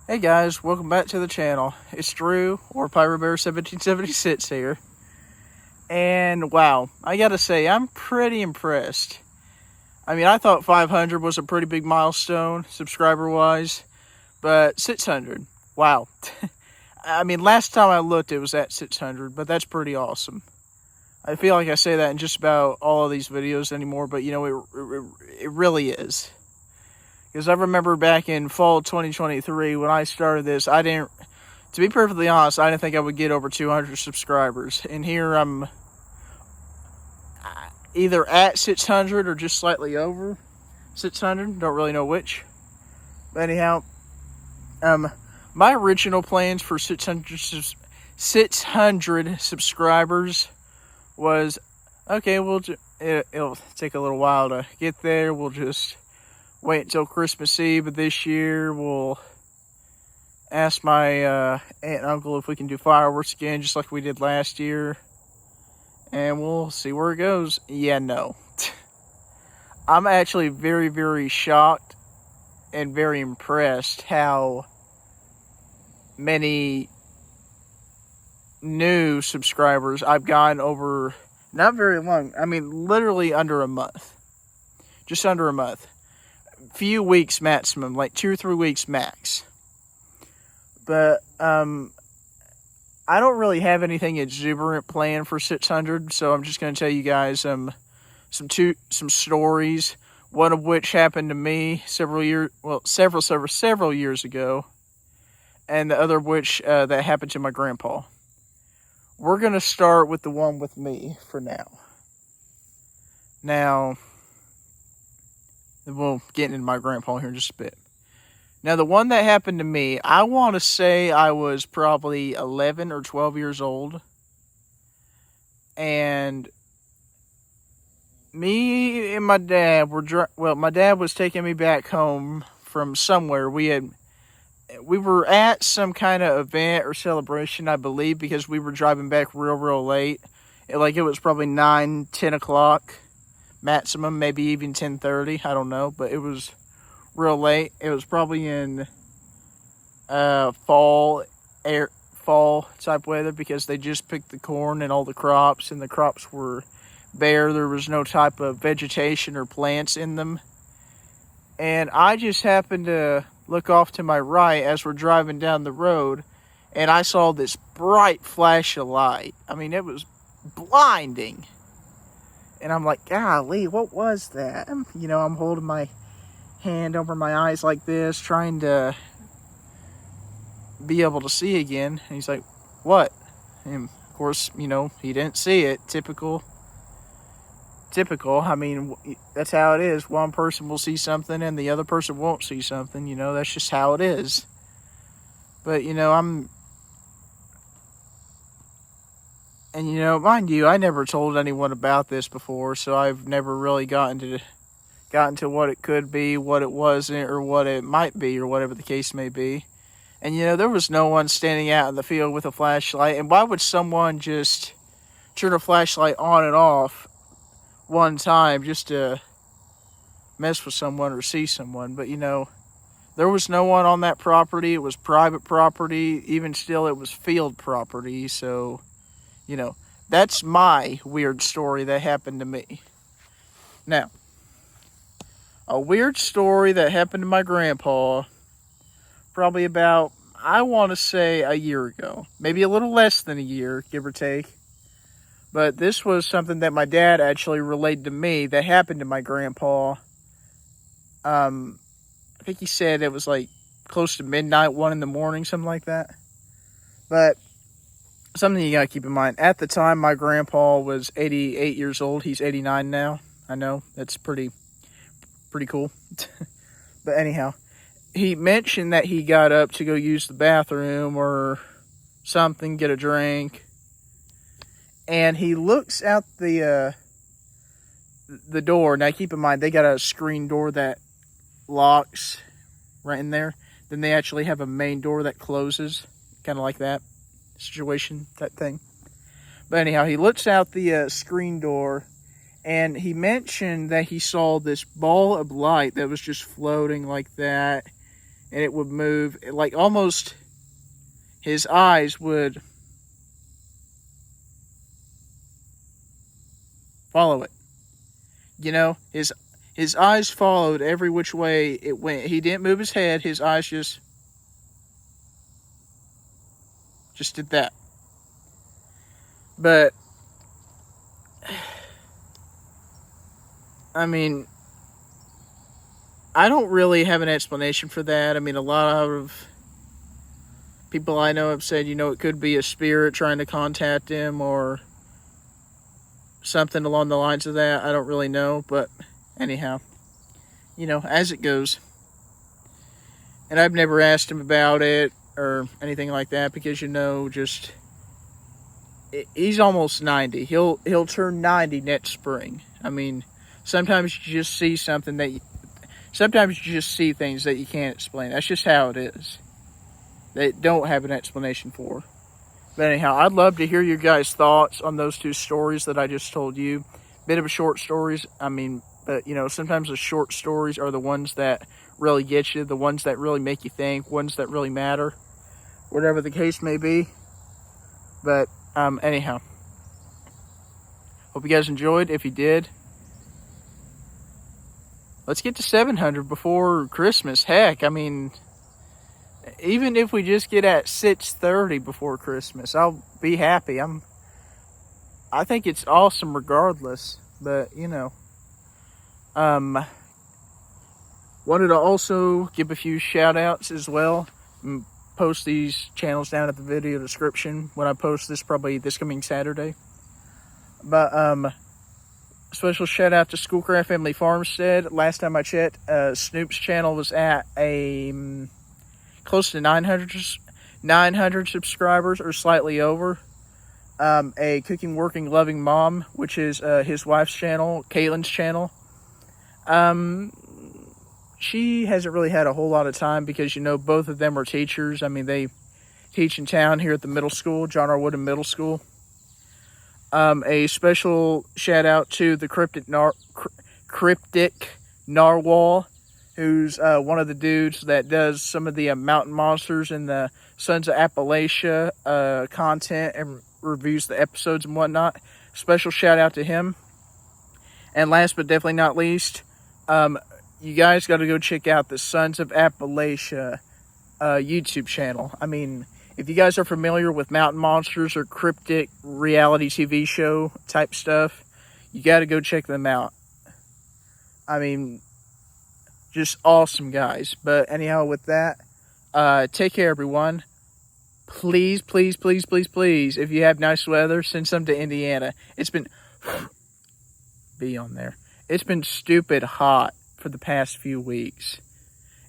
Hey guys, welcome back to the channel. It's Drew, or Pyro Bear 1776 here. And wow, I gotta say, I'm pretty impressed. I mean, I thought 500 was a pretty big milestone, subscriber-wise, but 600, wow. I mean, last time I looked, it was at 600, but that's pretty awesome. I feel like I say that in just about all of these videos anymore, but you know, it really is. Because I remember back in fall 2023 when I started this, to be perfectly honest, I didn't think I would get over 200 subscribers. And here I'm either at 600 or just slightly over 600. Don't really know which. But anyhow, my original plans for 600 subscribers was, okay, it'll take a little while to get there. We'll just wait until Christmas Eve of this year. We'll ask my aunt and uncle if we can do fireworks again, just like we did last year. And we'll see where it goes. Yeah, no. I'm actually very, very shocked and very impressed how many new subscribers I've gotten over not very long. I mean, literally under a month. Just under a month. Few weeks maximum, like 2 or 3 weeks max. But I don't really have anything exuberant planned for 600, so I'm just going to tell you guys some stories. One of which happened to me several years ago, and the other of which that happened to my grandpa. We're going to start with the one with me for now. Now, we'll get into my grandpa here in just a bit. Now, the one that happened to me, I want to say I was probably 11 or 12 years old. And me and my dad my dad was taking me back home from somewhere. We were at some kind of event or celebration, I believe, because we were driving back real late. It was probably 9, 10 o'clock. Maximum, maybe even 10:30. I don't know, but it was real late. It was probably in fall type weather because they just picked the corn and all the crops, and the crops were bare. There was no type of vegetation or plants in them. And I just happened to look off to my right as we're driving down the road, and I saw this bright flash of light. I mean, it was blinding. And I'm like, golly, what was that? You know, I'm holding my hand over my eyes like this, trying to be able to see again. And he's like, what? And of course, you know, he didn't see it. Typical. I mean, that's how it is. One person will see something and the other person won't see something. You know, that's just how it is. But, you know, and, you know, mind you, I never told anyone about this before, so I've never really gotten to what it could be, what it wasn't, or what it might be, or whatever the case may be. And, you know, there was no one standing out in the field with a flashlight. And why would someone just turn a flashlight on and off one time just to mess with someone or see someone? But, you know, there was no one on that property. It was private property. Even still, it was field property, so... You know, that's my weird story that happened to me. Now, a weird story that happened to my grandpa probably about, I want to say, a year ago. Maybe a little less than a year, give or take. But this was something that my dad actually relayed to me that happened to my grandpa. I think he said it was like close to midnight, 1 in the morning, something like that. But something you gotta keep in mind. At the time, my grandpa was 88 years old. He's 89 now. I know, that's pretty cool. But anyhow, he mentioned that he got up to go use the bathroom or something, get a drink. And he looks out the door. Now, keep in mind, they got a screen door that locks right in there. Then they actually have a main door that closes, kind of like that situation, that thing. But anyhow, he looks out the screen door, and he mentioned that he saw this ball of light that was just floating like that and it would move, like almost his eyes would follow it. You know, his eyes followed every which way it went. He didn't move his head. His eyes just did that. But I mean, I don't really have an explanation for that. I mean, a lot of people I know have said, it could be a spirit trying to contact him or something along the lines of that. I don't really know, but anyhow, as it goes. And I've never asked him about it or anything like that because, just he's almost 90. He'll turn 90 next spring. I mean, sometimes you just see sometimes you just see things that you can't explain. That's just how it is. They don't have an explanation for. But anyhow, I'd love to hear your guys' thoughts on those two stories that I just told you. Bit of a short stories. I mean, but sometimes the short stories are the ones that really get you, the ones that really make you think, ones that really matter, whatever the case may be. But anyhow, hope you guys enjoyed. If you did, let's get to 700 before Christmas. Heck, I mean, even if we just get at 630 before Christmas, I'll be happy. I think it's awesome regardless. But, wanted to also give a few shout outs as well. Post these channels down at the video description when I post this, probably this coming Saturday. But, special shout out to Schoolcraft Family Farmstead. Last time I checked, Snoop's channel was at close to 900 subscribers or slightly over. A Cooking, Working, Loving Mom, which is his wife's channel, Caitlin's channel. She hasn't really had a whole lot of time because, both of them are teachers. I mean, they teach in town here at the middle school, John R. Wooden Middle School. A special shout out to the Cryptic Narwhal, who's one of the dudes that does some of the Mountain Monsters and the Sons of Appalachia content and reviews the episodes and whatnot. Special shout out to him. And last but definitely not least, you guys got to go check out the Sons of Appalachia YouTube channel. I mean, if you guys are familiar with Mountain Monsters or cryptic reality TV show type stuff, you got to go check them out. I mean, just awesome guys. But anyhow, with that, take care, everyone. Please, please, please, please, please, if you have nice weather, send some to Indiana. It's been be on there. It's been stupid hot for the past few weeks.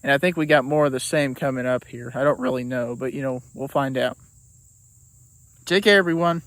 And I think we got more of the same coming up here. I don't really know, but we'll find out. Take care, everyone.